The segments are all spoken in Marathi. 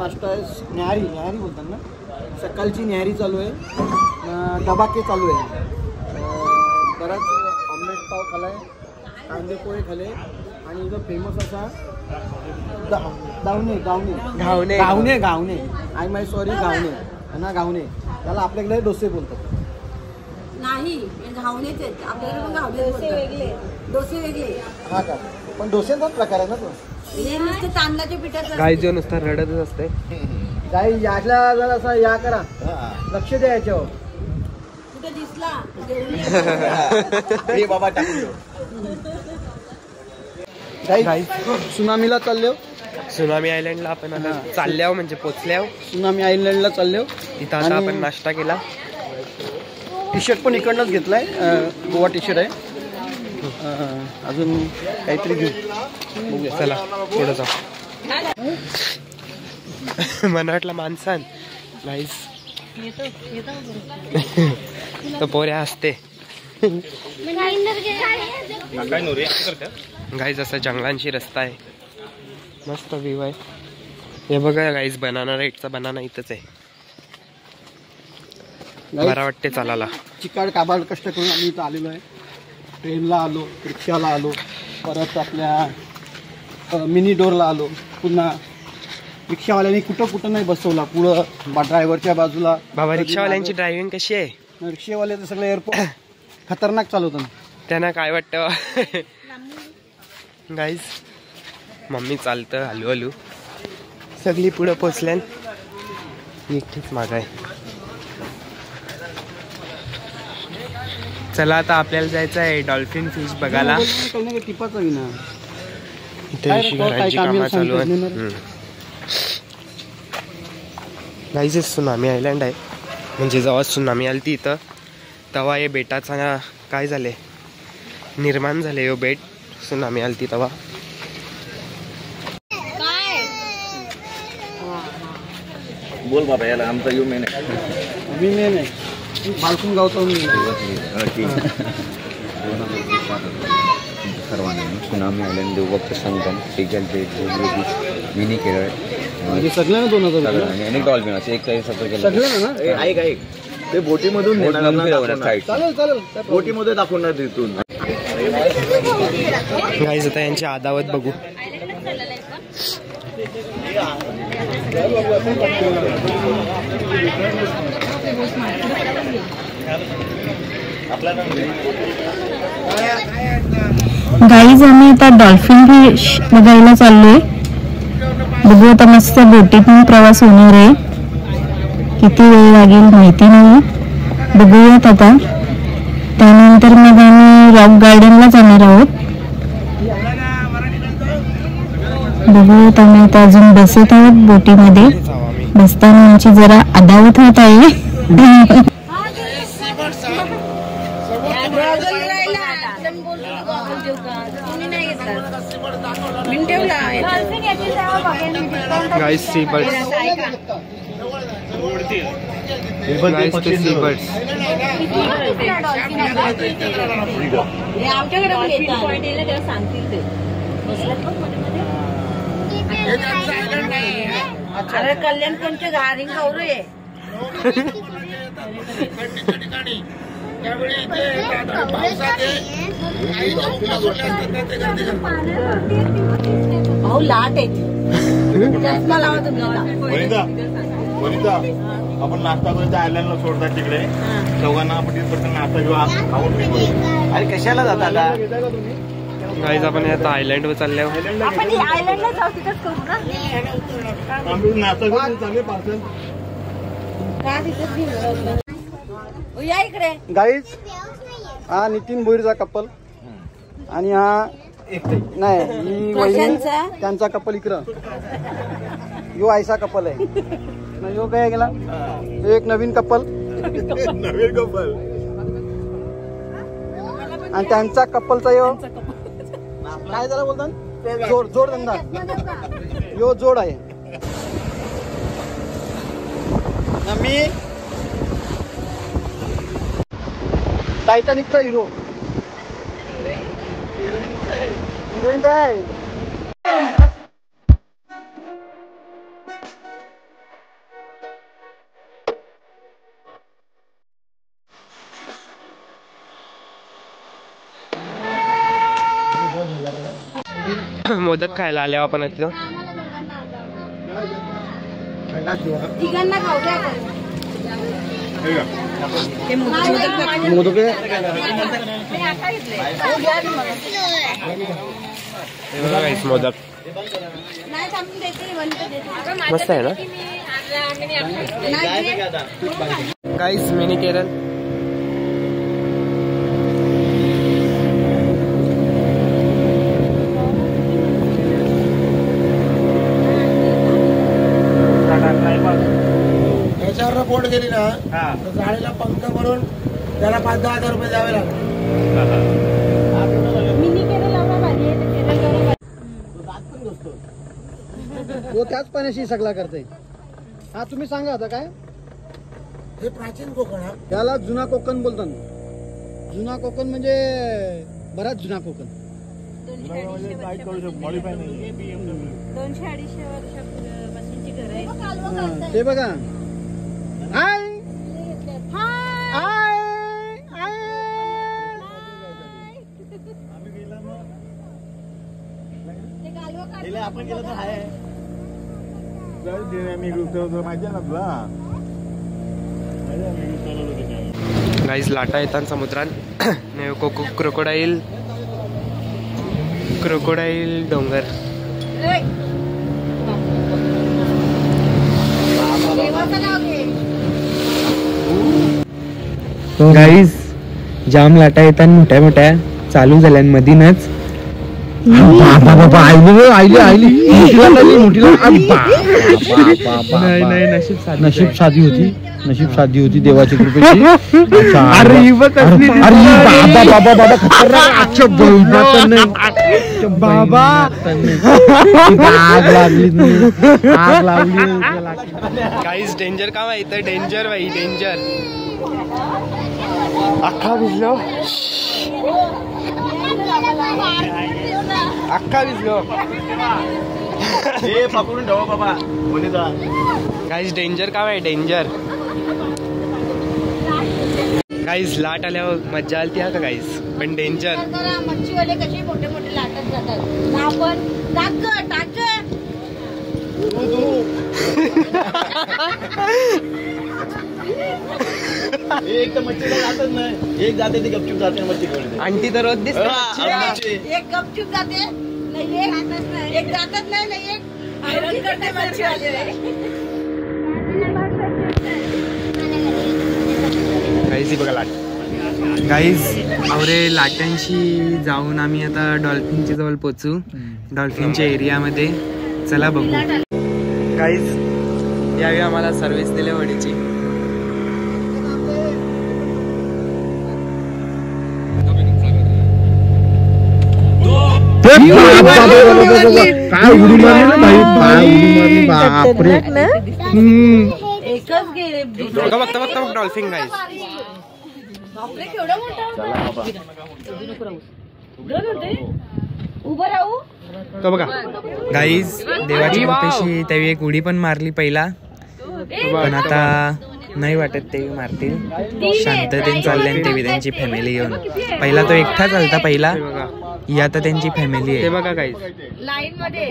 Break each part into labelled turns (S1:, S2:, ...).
S1: नाश्ता आहे न्याहारी बोलतात ना, सकाळची न्याहारी चालू आहे, डबाके चालू आहे. बराच ऑमलेट पाव खालाय, कांदे पोहे खाले आणि इथं फेमस असा गावणे आय माय सॉरी गावणे गावणे, त्याला आपल्याकडे डोसे बोलतात.
S2: नाही घावणेच आहेत आपल्याकडे, पण घावणे डोसे वेगळे.
S1: हा का, पण डोसेचाच प्रकार आहे ना तो.
S2: हे नुसतं तांदळाच्या पिठाचं.
S3: गाय जो नुसता रडतच असते.
S1: गाई याच्या जर असं या करा, लक्ष द्या याच्यावर.
S2: कुठे दिसला
S1: बाबा टाकून गाई सुनामीला चाललो.
S3: सुनामी आयलंडला आपण आता चालल्यावर म्हणजे पोचल्यावर
S1: सुनामी आयलंडला चाललो.
S3: तिथं आता आपण नाश्ता केला.
S1: टी शर्ट पण इकडनंच घेतलाय, गोवा टी शर्ट आहे. अजून काहीतरी घेऊ, बघूया.
S3: चला पुढे जाऊ. मला वाटलं माणसान गाईस तर पोऱ्या असते गाईज. असा जंगलांची रस्ता आहे, मस्त व्ह्यू आहे. हे बघा गाईज, बनाना राईटचा बनाना इथंच आहे. बरं वाटते चालायला.
S1: चिकाड काबाड कष्ट करून आम्ही इथं आलेलो आहे. ट्रेनला आलो, रिक्षाला आलो, परत आपल्या मिनी डोरला आलो. पुन्हा रिक्षावाल्याने कुठं नाही बसवला, पुढं ड्रायव्हरच्या बाजूला.
S3: बाबा रिक्षावाल्यांची ड्रायव्हिंग कशी आहे?
S1: रिक्षावाले तर सगळं एअरपोर्ट खतरनाक चालवतात.
S3: त्यांना काय वाटतं गाईज? मम्मी चालतं हलू सगळी पुढं पोचल्यान, एकटीच माग आहे. चला आता आपल्याला जायचं आहे डॉल्फिन फिश बघायला.
S1: टिपाचा विना
S3: इथे घरांची कामं चालू आहे. गाईज सुनामी आयलंड आहे, म्हणजे जेव्हा सुनामी आली ती इथं तेव्हा हे बेटाचा काय झाले निर्माण झाले. हो बेट सुनामी आली ती तेव्हा.
S4: बोल बाबा, याला आमचा यू मेन आहे,
S1: बालकुन गावचा
S4: सर्वांना सुनामी आयलंड, देवभक्त संगम, टिकल बेट, मिनी केरळ,
S1: सगळं ना 2000
S4: अनेक डॉल्फिन असे एक काही सफर केलं
S1: सगळं ना.
S4: ऐक ते बोटीमधून चालेल बोटीमध्ये दाखवणार तिथून.
S3: गाईज आता यांची आदावत बघू.
S5: गाईज आम्ही आता डॉल्फिन फिश बघायला चाललोय. बघू आता, मस्त बोटीतून प्रवास होणार आहे. किती वेळ लागेल माहिती नाही, बघूयात आता. त्यानंतर मग आम्ही रॉक गार्डनला जाणार आहोत. बघूयात, आम्ही आता अजून बसत आहोत बोटीमध्ये. बसताना आमची जरा अदावत होत आहे.
S3: गाईज सी बर्ड्स, गाईज ते सी बर्ड्स.
S2: अरे कल्याण कोणते घारी गौरू आहे. लाट आहे.
S4: आपण नाश्ता करून त्या आयलंडला सोडतात तिकडे चौघांना. आपण तिथं नाश्ता किंवा खाऊन अरे कशाला जाता का?
S3: गाईज आपण आता आयलंड वर चालल्यावर
S2: आयलंडला जाऊ, तिथंच करू ना
S4: नाश्ता करून चांगले पार्सल.
S2: या इकडे.
S1: गाईज हा नितीन भोईरचा कपल आणि हा नाही ही वहिनी, त्यांचा कपल इकडं. यो आयसा कपल आहे. यो काय गेला, एक नवीन कपल आणि त्यांचा कपलचा यो काय झाला बोलतात, जोड धंदा. यो जोड आहे. मी टायटॅनिकचा हिरो. हिरोईन काय
S3: मोदक खायला आले आपण तिथं.
S2: तिघांना खाऊ द्या
S1: मोदक
S3: मोदक मस्त आहे ना गाईस. मिनी केरळ
S6: त्याच्यावर बोट गेली ना तर झाडीला पंख भरून त्याला 5-10 हजार रुपये द्यावे लागले.
S1: तो त्याच पाण्याशी सगळा करते. हा तुम्ही सांगा आता काय.
S6: हे प्राचीन कोकण हा.
S1: त्याला जुना कोकण बोलतात. जुना कोकण म्हणजे बराच जुना कोकण.
S2: 200-250 वर्षापासूनची घर आहे.
S1: ते बघा. हाय
S4: आपण गेलो तर आहे माहिती आहे ना तुला.
S3: गाईस लाटा येतात समुद्रात. क्रोकोडाईल डोंगर.
S7: गाईज जाम लाटा येतात मोठ्या मोठ्या चालू झाल्या मधीनच.
S1: नशीब साधी होती देवाची कृपेची. बाबा आग लागली
S3: गाईस डेंजर का माहिती. डेंजर भाई डेंजर. अख्खा भिजलो
S4: हे पकडून ठेवा बाबा.
S3: गाईस डेंजर का आहे डेंजर. गाईस लाट आल्यावर मज्जा आलती का गाईस पण डेंजर.
S2: मच्छीवाले कसे मोठे मोठे लाटत जातात. आपण टाक
S4: एक तर मच्छीला जातच नाही. एक जाते ती गपचूप जाते मच्छी.
S3: आणखी तर रोज दिसते.
S2: एक गपचूप जाते नाही एक जातच नाही एक आयरन करते मच्छीवाले.
S3: गाईस बघा लाट. गाईज आवरे लाटांशी जाऊन आम्ही आता डॉल्फिनच्या जवळ पोचू. डॉल्फिनच्या एरियामध्ये चला बघू. गाईज यावेळी आम्हाला सर्व्हिस दिली होडीची.
S1: काय उडी मारली बापरे.
S2: एकच गेले.
S3: बघता डॉल्फिन गाईज.
S2: बापरे केवढा मोठा. उभं राहू.
S3: तो बघा गाईज देवाची कृपेशी त्यावेळी एक उडी पण मारली पहिला. पण आता नाही वाटत ते मारतील. शांततेने चालले ते त्यांची फॅमिली घेऊन. पहिला तो एकटा चालता पहिला. ही आता त्यांची फॅमिली आहे. बघा गाईज
S2: लाईन मध्ये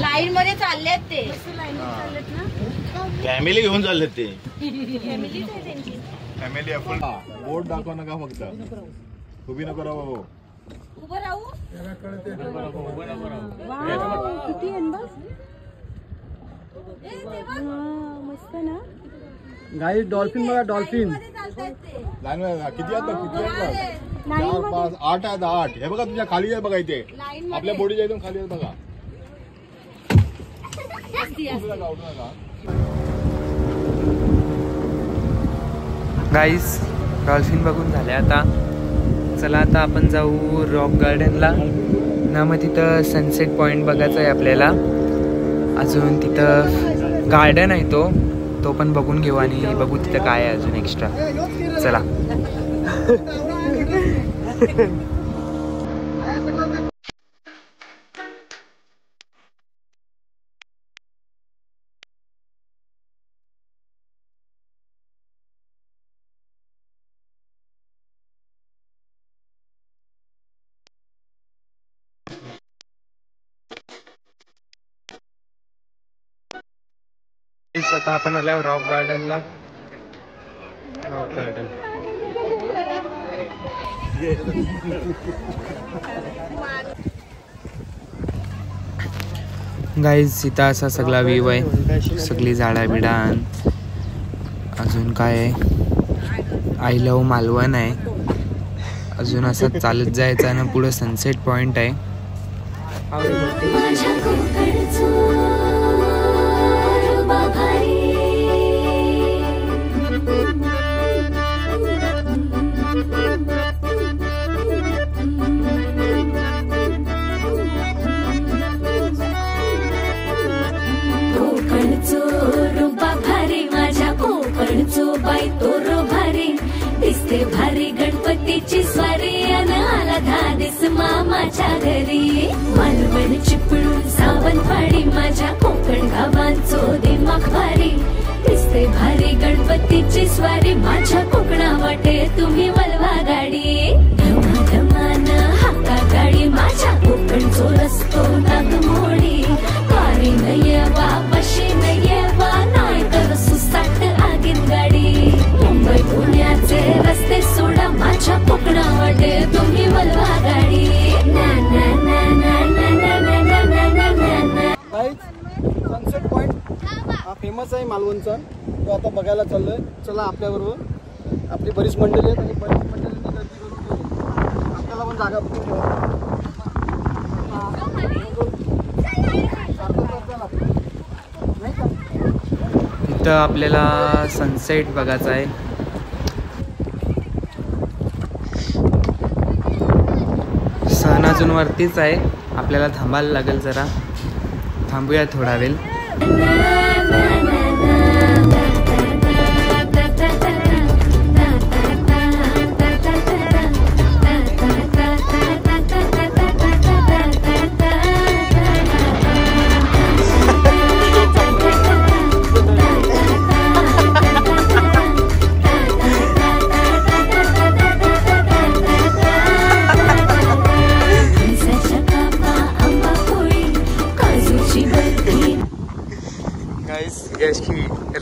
S2: लाईन मध्ये चाललेत ते.
S4: फॅमिली घेऊन चाललेत ते. फॅमिली फुल. बोट दाखवा नका फक्त. उभी नको राहू.
S2: उभं राहू. किती मस्त ना.
S1: गाईस डॉल्फिन बघा डॉल्फिन.
S4: किती आहेत 4, 5, 8 आहेत. 8 हे बघा तुझ्या खाली आहे बघा. इथे आपल्या बोडीच्या इथून खाली आहे बघा.
S3: गाईस डॉल्फिन बघून झाले आता. चला आता आपण जाऊ रॉक गार्डनला ना. मग तिथं सनसेट पॉइंट बघायचा आहे आपल्याला. अजून तिथं गार्डन आहे तो पण बघून घेऊ आणि बघू तिथं काय आहे अजून एक्स्ट्रा. चला. आता आपण आल्यावर रॉक गार्डनला. रॉक गार्डन गाईज इथं असा सगळा व्ह्यू आहे, सगळी झाडा बिडान. अजून काय आहे, आय लव्ह मालवण आहे. अजून असं चालत जायचं आणि पुढं सनसेट पॉइंट आहे.
S8: बाई तोरो भारी दिसते भारी गणपतीची स्वारी आणि आला धाडीस मामाच्या घरी. मालवण चिपळूण सावंतवाडी माझ्या कोकण गावांचो दिमाग भारी दिसते भारी गणपतीची स्वारी माझ्या कोकणा वाटे तुम्ही वलवा गाडी. धमाधमान हाका गाडी माझ्या कोकणचो रस्तो नागमोडी. वारी नये वा बशी नये वा नाही तर सुसाट आगीत गाडी. मुंबई पुण्याचे रस्ते सोडा माझ्या कोकणा वाटे तुम्ही वलवा गाडी. ना ना ना ना ना ना ना ना ना ना ना.
S1: सनसेट पॉइंट हा फेमस आहे मालवणचा, तो आता बघायला चाललोय. चला आपल्याबरोबर, आपली बरीच मंडळी आहेत आणि बरीच मंडळींनी गर्दी करून ठेवली. आपल्याला पण जागा बघून ठेवा.
S3: इथं आपल्याला सनसेट बघायचा आहे. सन अजून वरतीच आहे, आपल्याला थांबायला लागेल जरा. थांबूया थोडा वेळ.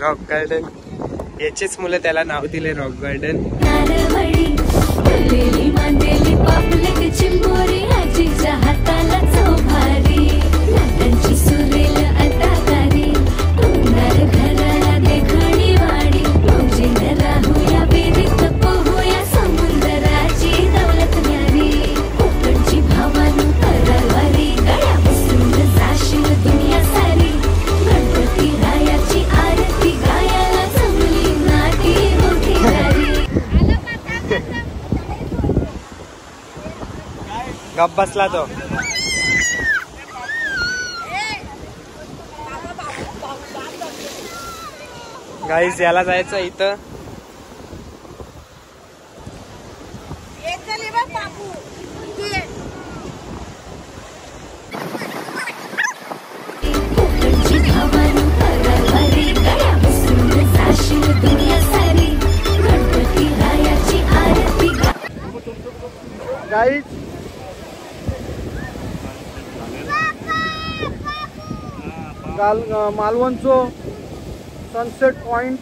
S3: रॉक गार्डन, याचेच मुलं त्याला नाव दिले रॉक गार्डन. गप बसला तो. गाईस याला जायचं इथं.
S1: गाईज मालवणचो सनसेट पॉइंट.